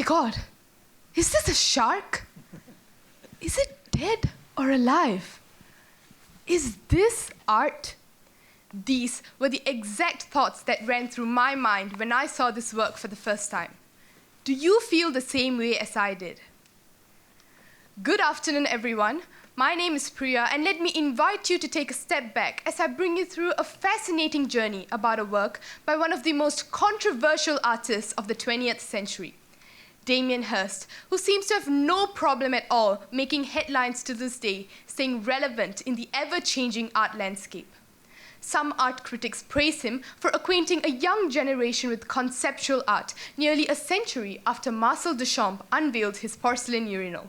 my God, is this a shark? Is it dead or alive? Is this art? These were the exact thoughts that ran through my mind when I saw this work for the first time. Do you feel the same way as I did? Good afternoon, everyone. My name is Priya, and let me invite you to take a step back as I bring you through a fascinating journey about a work by one of the most controversial artists of the 20th century, Damien Hirst, who seems to have no problem at all making headlines to this day, staying relevant in the ever-changing art landscape. Some art critics praise him for acquainting a young generation with conceptual art nearly a century after Marcel Duchamp unveiled his porcelain urinal.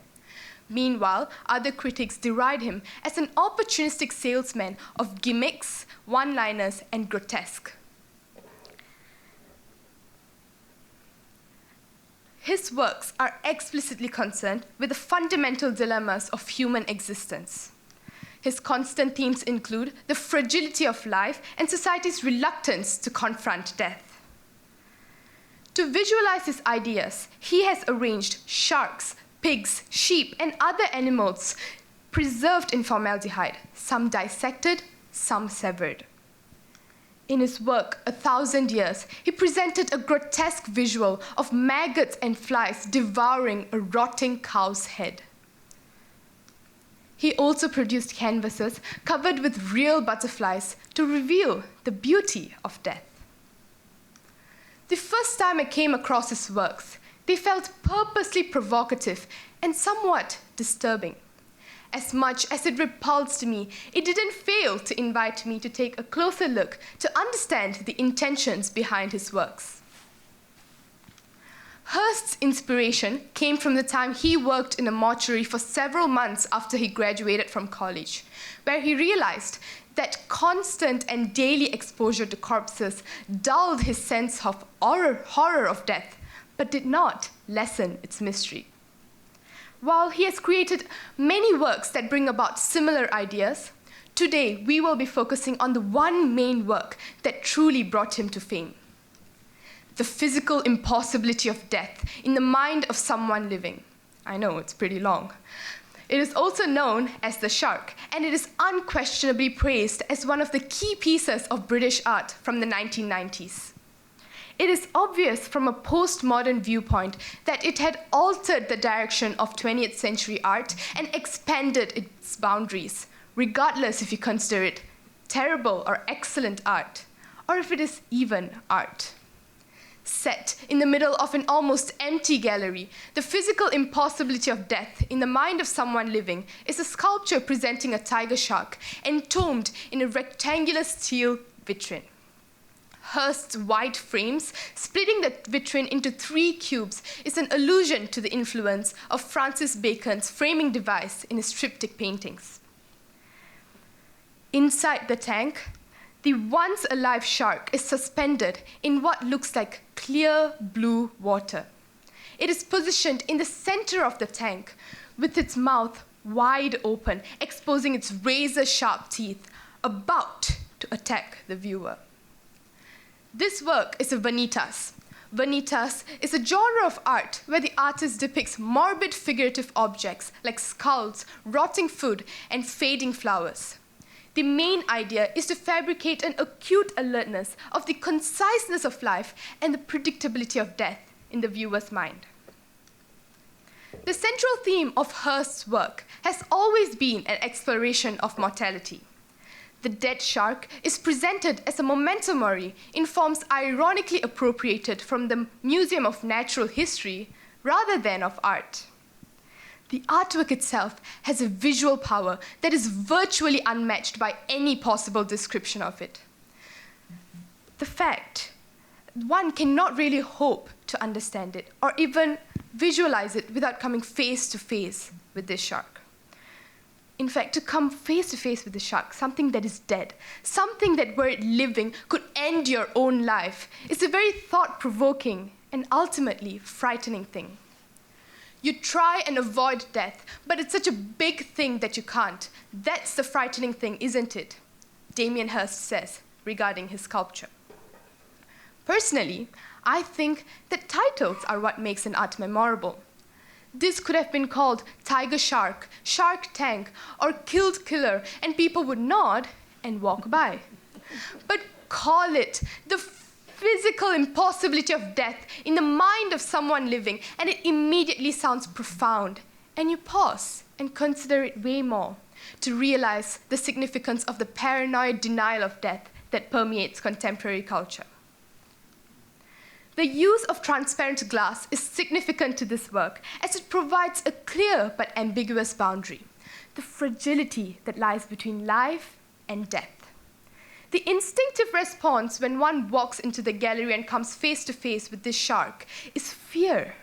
Meanwhile, other critics deride him as an opportunistic salesman of gimmicks, one-liners, and grotesque. His works are explicitly concerned with the fundamental dilemmas of human existence. His constant themes include the fragility of life and society's reluctance to confront death. To visualize his ideas, he has arranged sharks, pigs, sheep, and other animals preserved in formaldehyde, some dissected, some severed. In his work, 1,000 Years, he presented a grotesque visual of maggots and flies devouring a rotting cow's head. He also produced canvases covered with real butterflies to reveal the beauty of death. The first time I came across his works, they felt purposely provocative and somewhat disturbing. As much as it repulsed me, it didn't fail to invite me to take a closer look to understand the intentions behind his works. Hirst's inspiration came from the time he worked in a mortuary for several months after he graduated from college, where he realized that constant and daily exposure to corpses dulled his sense of horror of death, but did not lessen its mystery. While he has created many works that bring about similar ideas, today we will be focusing on the one main work that truly brought him to fame: the physical impossibility of death in the mind of someone living. I know, it's pretty long. It is also known as The Shark, and it is unquestionably praised as one of the key pieces of British art from the 1990s. It is obvious from a postmodern viewpoint that it had altered the direction of 20th century art and expanded its boundaries, regardless if you consider it terrible or excellent art, or if it is even art. Set in the middle of an almost empty gallery, the physical impossibility of death in the mind of someone living is a sculpture presenting a tiger shark entombed in a rectangular steel vitrine. Hirst's wide frames, splitting the vitrine into 3 cubes, is an allusion to the influence of Francis Bacon's framing device in his triptych paintings. Inside the tank, the once alive shark is suspended in what looks like clear blue water. It is positioned in the center of the tank, with its mouth wide open, exposing its razor-sharp teeth, about to attack the viewer. This work is a vanitas. Vanitas is a genre of art where the artist depicts morbid figurative objects like skulls, rotting food, and fading flowers. The main idea is to fabricate an acute alertness of the conciseness of life and the predictability of death in the viewer's mind. The central theme of Hirst's work has always been an exploration of mortality. The dead shark is presented as a memento mori in forms ironically appropriated from the Museum of Natural History rather than of art. The artwork itself has a visual power that is virtually unmatched by any possible description of it. The fact, one cannot really hope to understand it or even visualize it without coming face to face with this shark. In fact, to come face to face with the shark, something that is dead, something that were it living could end your own life, is a very thought-provoking and ultimately frightening thing. You try and avoid death, but it's such a big thing that you can't. That's the frightening thing, isn't it? Damien Hirst says regarding his sculpture. Personally, I think that titles are what makes an art memorable. This could have been called Tiger Shark, Shark Tank, or Killed Killer, and people would nod and walk by. But call it the physical impossibility of death in the mind of someone living, and it immediately sounds profound. And you pause and consider it way more to realize the significance of the paranoid denial of death that permeates contemporary culture. The use of transparent glass is significant to this work as it provides a clear but ambiguous boundary, the fragility that lies between life and death. The instinctive response when one walks into the gallery and comes face to face with this shark is fear.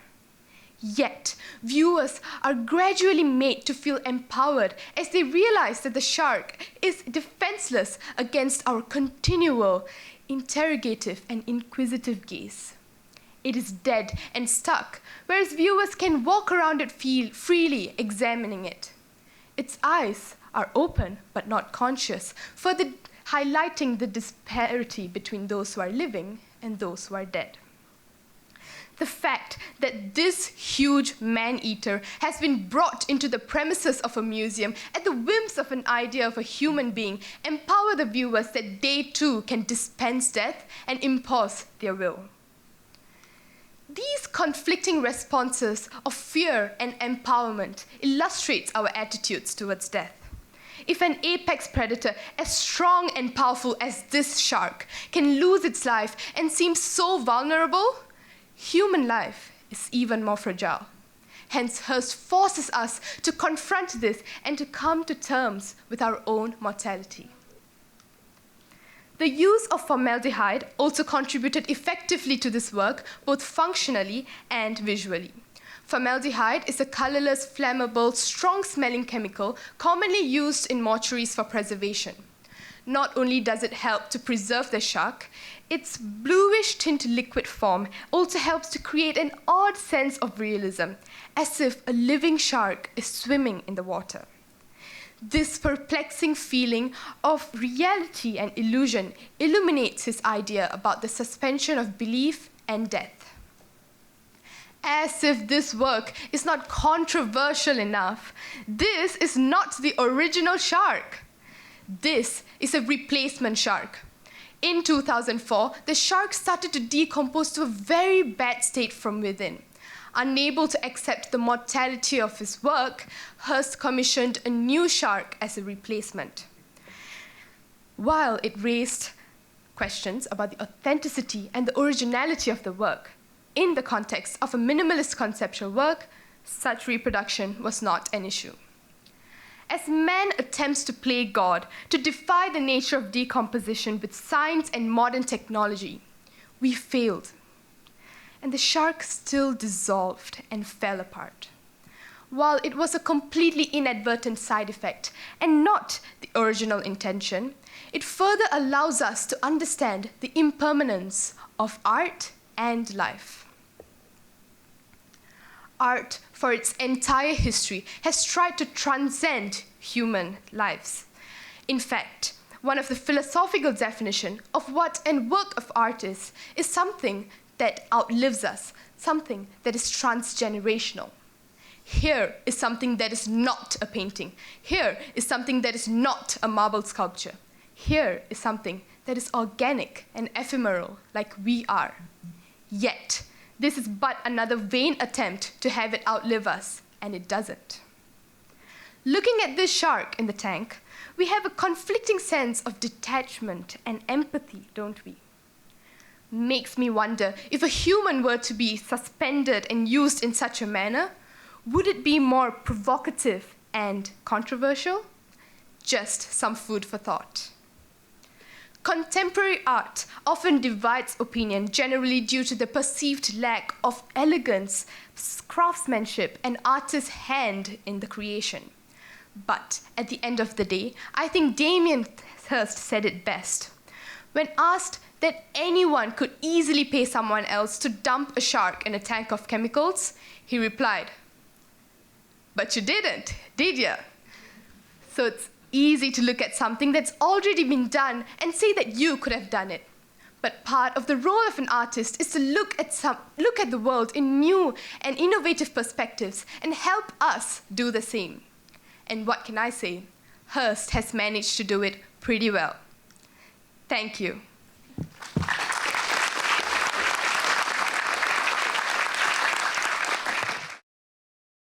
Yet, viewers are gradually made to feel empowered as they realize that the shark is defenseless against our continual, interrogative, and inquisitive gaze. It is dead and stuck, whereas viewers can walk around it freely, examining it. Its eyes are open but not conscious, further highlighting the disparity between those who are living and those who are dead. The fact that this huge man-eater has been brought into the premises of a museum at the whims of an idea of a human being empower the viewers that they too can dispense death and impose their will. These conflicting responses of fear and empowerment illustrates our attitudes towards death. If an apex predator as strong and powerful as this shark can lose its life and seem so vulnerable, human life is even more fragile. Hence, Hirst forces us to confront this and to come to terms with our own mortality. The use of formaldehyde also contributed effectively to this work, both functionally and visually. Formaldehyde is a colorless, flammable, strong-smelling chemical commonly used in mortuaries for preservation. Not only does it help to preserve the shark, its bluish tint liquid form also helps to create an odd sense of realism, as if a living shark is swimming in the water. This perplexing feeling of reality and illusion illuminates his idea about the suspension of belief and death. As if this work is not controversial enough, this is not the original shark. This is a replacement shark. In 2004, the shark started to decompose to a very bad state from within. Unable to accept the mortality of his work, Hirst commissioned a new shark as a replacement. While it raised questions about the authenticity and the originality of the work, in the context of a minimalist conceptual work, such reproduction was not an issue. As man attempts to play God, to defy the nature of decomposition with science and modern technology, we failed. And the shark still dissolved and fell apart. While it was a completely inadvertent side effect and not the original intention, it further allows us to understand the impermanence of art and life. Art, for its entire history, has tried to transcend human lives. In fact, one of the philosophical definitions of what a work of art is something that outlives us, something that is transgenerational. Here is something that is not a painting. Here is something that is not a marble sculpture. Here is something that is organic and ephemeral, like we are. Yet, this is but another vain attempt to have it outlive us, and it doesn't. Looking at this shark in the tank, we have a conflicting sense of detachment and empathy, don't we? Makes me wonder, if a human were to be suspended and used in such a manner, would it be more provocative and controversial? Just some food for thought. Contemporary art often divides opinion, generally due to the perceived lack of elegance, craftsmanship, and artist's hand in the creation. But at the end of the day, I think Damien Hirst said it best. When asked that anyone could easily pay someone else to dump a shark in a tank of chemicals, he replied, "But you didn't, did you?" So it's easy to look at something that's already been done and say that you could have done it. But part of the role of an artist is to look at the world in new and innovative perspectives and help us do the same. And what can I say? Hirst has managed to do it pretty well. Thank you.